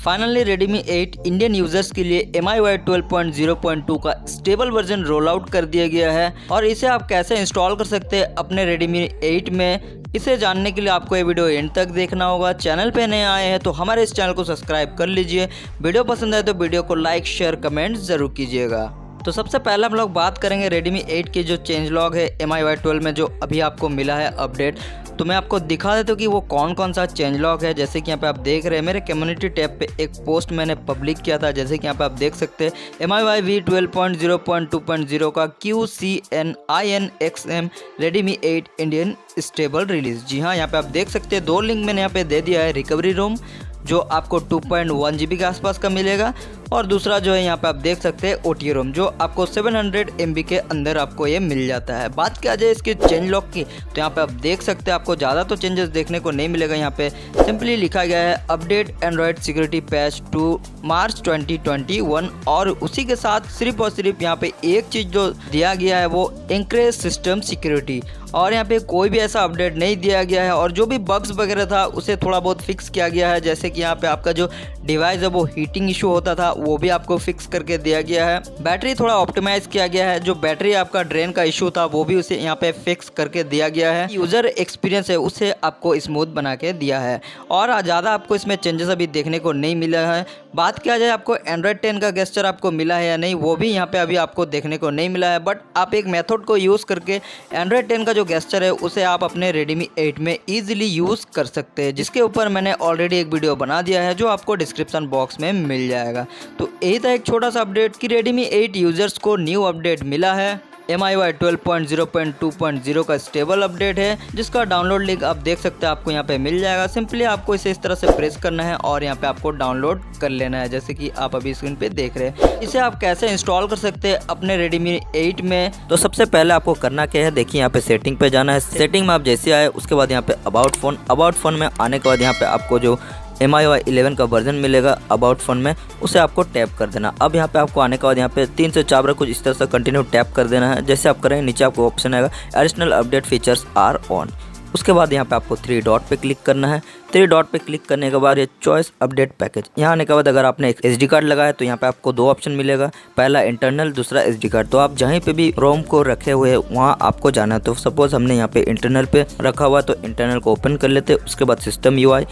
Finally Redmi 8 Indian users के लिए MIUI 12.0.2 का स्टेबल वर्जन रोल आउट कर दिया गया है और इसे आप कैसे इंस्टॉल कर सकते हैं अपने Redmi 8 में, इसे जानने के लिए आपको ये वीडियो एंड तक देखना होगा। चैनल पे नए आए हैं तो हमारे इस चैनल को सब्सक्राइब कर लीजिए। वीडियो पसंद आए तो वीडियो को लाइक शेयर कमेंट ज़रूर कीजिएगा। तो सबसे पहले हम लोग बात करेंगे Redmi 8 की जो चेंज लॉग है MIUI 12 में जो अभी आपको मिला है अपडेट। तो मैं आपको दिखा देता हूँ कि वो कौन कौन सा चेंज लॉग है। जैसे कि यहाँ पे आप देख रहे हैं मेरे कम्युनिटी टैब पे एक पोस्ट मैंने पब्लिक किया था। जैसे कि यहाँ पे आप देख सकते हैं MIUI 12.0.2.0 का QCNINXM Redmi 8 Indian stable release. जी हाँ, यहाँ पे आप देख सकते हैं दो लिंक मैंने यहाँ पे दे दिया है। रिकवरी रोम जो आपको 2.1 GB के आसपास का मिलेगा और दूसरा जो है यहाँ पे आप देख सकते हैं OTA रोम जो आपको 700 MB के अंदर आपको ये मिल जाता है। बात किया जाए इसके चेंज लॉग की तो यहाँ पे आप देख सकते हैं आपको ज़्यादा तो चेंजेस देखने को नहीं मिलेगा। यहाँ पे सिंपली लिखा गया है अपडेट एंड्रॉयड सिक्योरिटी पैच 2 मार्च 2021 और उसी के साथ सिर्फ और सिर्फ यहाँ पे एक चीज़ जो दिया गया है वो इंक्रीज सिस्टम सिक्योरिटी, और यहाँ पे कोई भी ऐसा अपडेट नहीं दिया गया है और जो भी बग्स वगैरह था उसे थोड़ा बहुत फिक्स किया गया है। जैसे कि यहाँ पे आपका जो डिवाइस है वो हीटिंग इशू होता था वो भी आपको फिक्स करके दिया गया है। बैटरी थोड़ा ऑप्टिमाइज किया गया है, जो बैटरी आपका ड्रेन का इशू था वो भी उसे यहाँ पे फिक्स करके दिया गया है। यूज़र एक्सपीरियंस है उसे आपको स्मूथ बना के दिया है और ज़्यादा आपको इसमें चेंजेस अभी देखने को नहीं मिला है। बात किया जाए आपको एंड्रॉयड 10 का गेस्चर आपको मिला है या नहीं, वो भी यहाँ पे अभी आपको देखने को नहीं मिला है। बट आप एक मेथड को यूज़ करके एंड्रॉयड 10 का जो गेस्चर है उसे आप अपने Redmi 8 में ईजिली यूज़ कर सकते हैं, जिसके ऊपर मैंने ऑलरेडी एक वीडियो बना दिया है जो आपको डिस्क्रिप्शन बॉक्स में मिल जाएगा। तो यही था एक छोटा सा अपडेट कि Redmi 8 यूज़र्स को न्यू अपडेट मिला है। MIUI 12.0.2.0 का स्टेबल अपडेट है जिसका डाउनलोड लिंक आप देख सकते हैं आपको यहाँ पे मिल जाएगा। सिंपली आपको इसे इस तरह से प्रेस करना है और यहाँ पे आपको डाउनलोड कर लेना है, जैसे कि आप अभी स्क्रीन पे देख रहे हैं। इसे आप कैसे इंस्टॉल कर सकते हैं अपने Redmi 8 में, तो सबसे पहले आपको करना क्या है, देखिए यहाँ पे सेटिंग पे जाना है। सेटिंग में आप जैसे आए उसके बाद यहाँ पे अबाउट फोन में आने के बाद यहाँ पे आपको जो MIUI 11 का वर्जन मिलेगा अबाउट फोन में उसे आपको टैप कर देना। अब यहाँ पे आपको आने के बाद यहाँ पे 3 से 4 बार कुछ इस तरह से कंटिन्यू टैप कर देना है। जैसे आप करेंगे नीचे आपको ऑप्शन आएगा additional update features are on. उसके बाद यहाँ पे आपको 3 डॉट पे क्लिक करना है। 3 डॉट पे क्लिक करने के बाद ये चॉइस अपडेट पैकेज, यहाँ आने के बाद अगर आपने एक SD कार्ड लगाया तो यहाँ पे आपको 2 ऑप्शन मिलेगा, पहला इंटरनल दूसरा SD कार्ड। तो आप जहीं पे भी रोम को रखे हुए वहाँ आपको जाना है। तो सपोज हमने यहाँ पे इंटरनल पे रखा हुआ तो इंटरनल को ओपन कर लेते। उसके बाद सिस्टम UI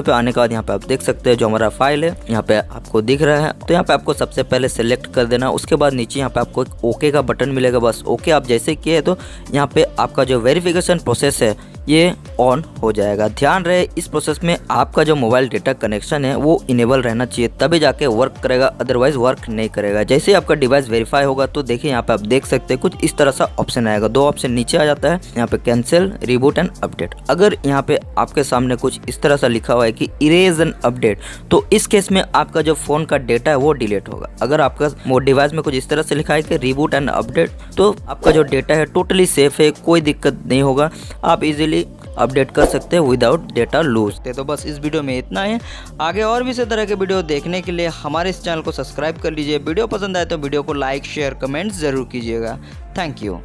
पे आने के बाद यहाँ पे आप देख सकते हैं जो हमारा फाइल है यहाँ पे आपको दिख रहा है। तो यहाँ पे आपको सबसे पहले सेलेक्ट कर देना। उसके बाद नीचे यहाँ पे आपको एक ओके का बटन मिलेगा, बस ओके आप जैसे किए तो यहाँ पे आपका जो वेरिफिकेशन प्रोसेस है ये ऑन हो जाएगा। ध्यान रहे इस प्रोसेस में आपका जो मोबाइल डेटा कनेक्शन है वो इनेबल रहना चाहिए, तभी जाके वर्क करेगा, अदरवाइज वर्क नहीं करेगा। जैसे आपका डिवाइस वेरीफाई होगा तो देखिए यहाँ पे आप देख सकते हैं कुछ इस तरह सा ऑप्शन आएगा। 2 ऑप्शन नीचे आ जाता है, यहाँ पे कैंसिल, रिबूट एंड अपडेट। अगर यहाँ पे आपके सामने कुछ इस तरह सा लिखा हुआ है कि इरेज एंड अपडेट, तो इस केस में आपका जो फोन का डेटा है वो डिलीट होगा। अगर आपका डिवाइस में कुछ इस तरह से लिखा है कि रिबूट एंड अपडेट, तो आपका जो डेटा है टोटली सेफ है, कोई दिक्कत नहीं होगा, आप इजीली अपडेट कर सकते हैं विदाउट डेटा लूज। तो बस इस वीडियो में इतना है। आगे और भी इसी तरह के वीडियो देखने के लिए हमारे इस चैनल को सब्सक्राइब कर लीजिए। वीडियो पसंद आए तो वीडियो को लाइक शेयर कमेंट ज़रूर कीजिएगा। Thank you.